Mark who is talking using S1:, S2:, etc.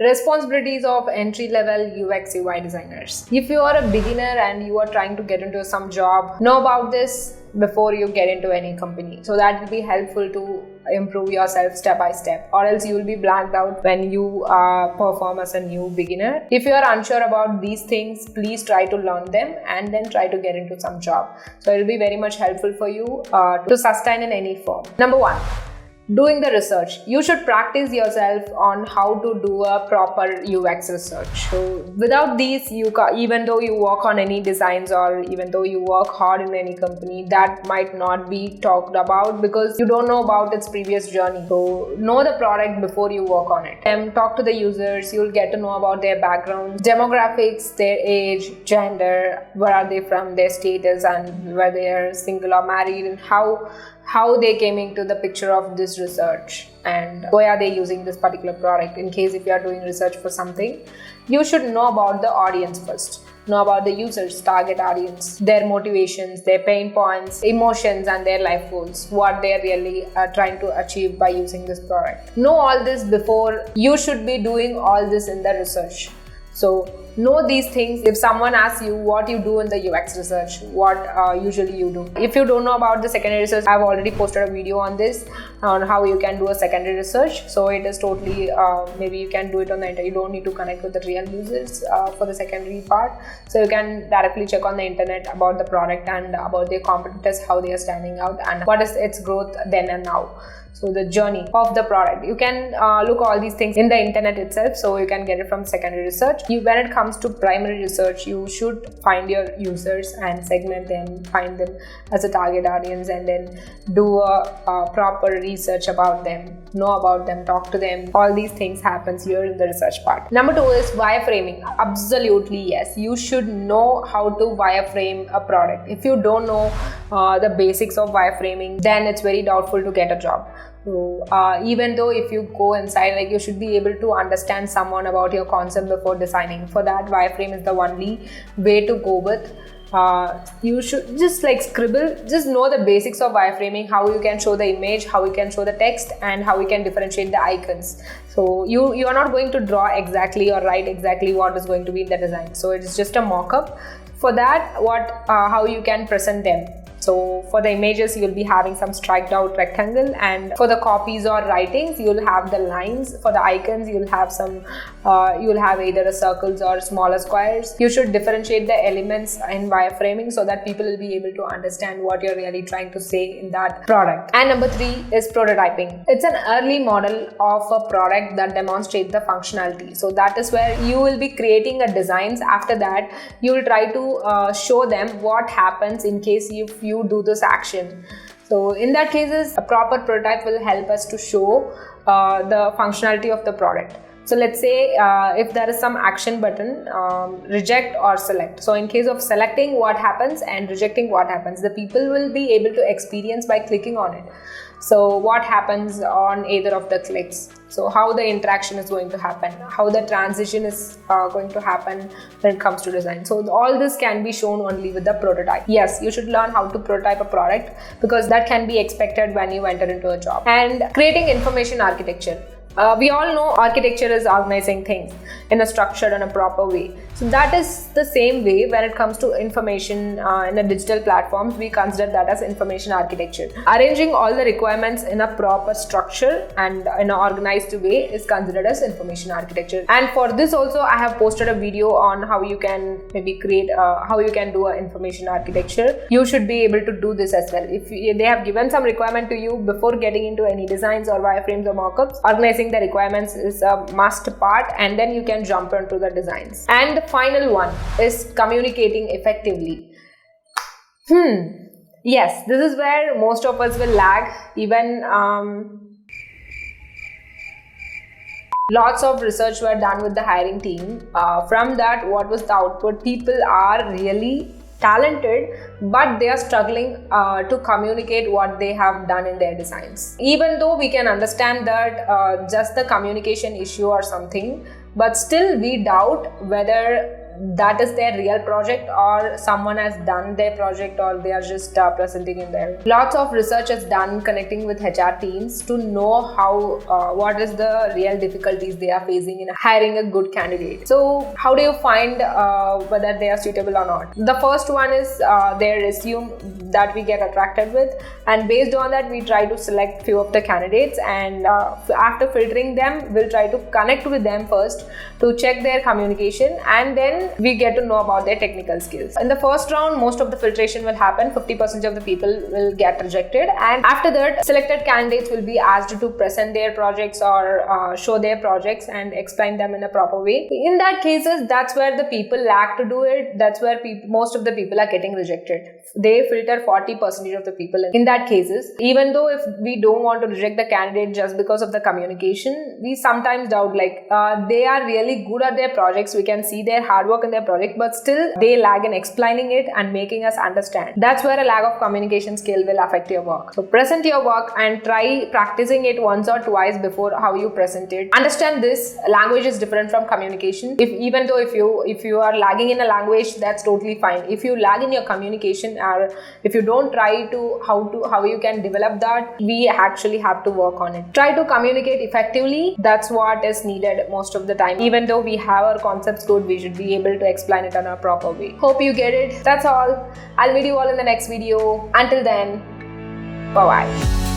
S1: Responsibilities of entry-level UX UI designers. If you are a beginner and you are trying to get into some job, know about this before you get into any company. So that will be helpful to improve yourself step by step, or else you will be blanked out when you perform as a new beginner. If you are unsure about these things, please try to learn them and then try to get into some job. So it will be very much helpful for you to sustain in any firm. Number 1. Doing the research. You should practice yourself on how to do a proper UX research. So without these, even though you work on any designs or even though you work hard in any company, that might not be talked about because you don't know about its previous journey. So know the product before you work on it. And talk to the users. You'll get to know about their background, demographics, their age, gender, where are they from, their status, and whether they are single or married, and how they came into the picture of this research and why are they using this particular product. In case if you are doing research for something, you should know about the audience first. Know about the users, target audience, their motivations, their pain points, emotions, and their life goals, what they are really trying to achieve by using this product. Know all this before you should be doing all this in the research. So know these things. If someone asks you what you do in the UX research, what usually you do. If you don't know about the secondary research, I've already posted a video on this, on how you can do a secondary research. So it is totally, maybe you can do it on the internet. You don't need to connect with the real users for the secondary part. So you can directly check on the internet about the product and about their competitors, how they are standing out and what is its growth then and now. So the journey of the product. You can look all these things in the internet itself, so you can get it from secondary research. When it comes to primary research, you should find your users and segment them, find them as a target audience, and then do a proper research about them, know about them, talk to them. All these things happens here in the research part. Number 2 is wireframing. Absolutely yes, you should know how to wireframe a product. If you don't know the basics of wireframing, then it's very doubtful to get a job. So even though if you go inside, like, you should be able to understand someone about your concept before designing. For that, wireframe is the only way to go with. You should just like scribble, just know the basics of wireframing, how you can show the image, how you can show the text, and how you can differentiate the icons. So you are not going to draw exactly or write exactly what is going to be in the design. So it is just a mock-up. For that, how you can present them. So for the images, you'll be having some striked out rectangle, and for the copies or writings, you'll have the lines. For the icons, you'll have some, you'll have either a circles or smaller squares. You should differentiate the elements in wireframing so that people will be able to understand what you're really trying to say in that product. And number 3 is prototyping. It's an early model of a product that demonstrates the functionality. So that is where you will be creating a designs. After that, you will try to show them what happens in case if you do this action. So in that cases, a proper prototype will help us to show the functionality of the product. So let's say if there is some action button, reject or select. So in case of selecting, what happens, and rejecting, what happens, the people will be able to experience by clicking on it. So what happens on either of the clicks, so how the interaction is going to happen, how the transition is going to happen when it comes to design. So all this can be shown only with the prototype. Yes, you should learn how to prototype a product because that can be expected when you enter into a job. And creating information architecture. We all know architecture is organizing things in a structured and a proper way. So that is the same way when it comes to information in a digital platforms, we consider that as information architecture. Arranging all the requirements in a proper structure and in an organized way is considered as information architecture. And for this also, I have posted a video on how you can maybe create, how you can do an information architecture. You should be able to do this as well. If they have given some requirement to you before getting into any designs or wireframes or mockups, organizing the requirements is a must part, and then you can jump into the designs. And the final one is communicating effectively. Yes, this is where most of us will lag. Even lots of research were done with the hiring team. From that, what was the output? People are really talented, but they are struggling to communicate what they have done in their designs. Even though we can understand that just the communication issue or something, but still we doubt whether that is their real project, or someone has done their project, or they are just presenting in there. Lots of research is done connecting with HR teams to know how what is the real difficulties they are facing in hiring a good candidate. So how do you find whether they are suitable or not? The first one is their resume that we get attracted with, and based on that we try to select few of the candidates, and after filtering them we'll try to connect with them first to check their communication, and then we get to know about their technical skills. In the first round, most of the filtration will happen. 50% of the people will get rejected, and after that selected candidates will be asked to present their projects or show their projects and explain them in a proper way. In that cases, that's where the people lack to do it. That's where most of the people are getting rejected. They filter 40% of the people in that cases. Even though if we don't want to reject the candidate just because of the communication, we sometimes doubt they are really good at their projects. We can see their hard work in their project, but still they lag in explaining it and making us understand. That's where a lack of communication skill will affect your work. So present your work and try practicing it once or twice before how you present it. Understand this, language is different from communication. Even though if you are lagging in a language, that's totally fine. If you lag in your communication, or if you don't try to how you can develop that, we actually have to work on it. Try to communicate effectively. That's what is needed most of the time. Even though we have our concepts good, we should be able to explain it in a proper way. Hope you get it. That's all. I'll meet you all in the next video. Until then, bye bye.